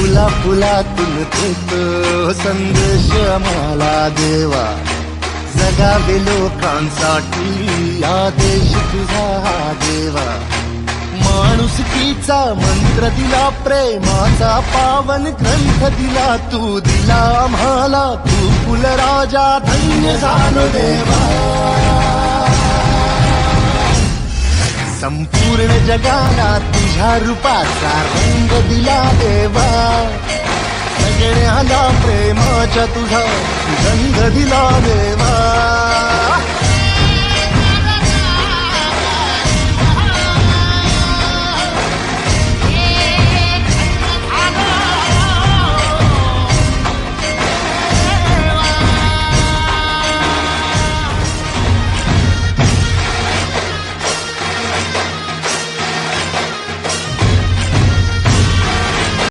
फुला फुलातून देतो संदेश आम्हाला देवा, जगावे लोकांसाठी आदेश तुझा हा देवा. माणुसकीचा मंत्र दिला, प्रेमाचा पावन ग्रंथ दिला, तू दिला आम्हाला, तू कुलराजा धन्य झालो देवा. संपूर्ण जगाला तुझ्या रूपाचा रंग दिला देवा, सगळ्याला प्रेमाच्या तुझा गंध दिला देवा.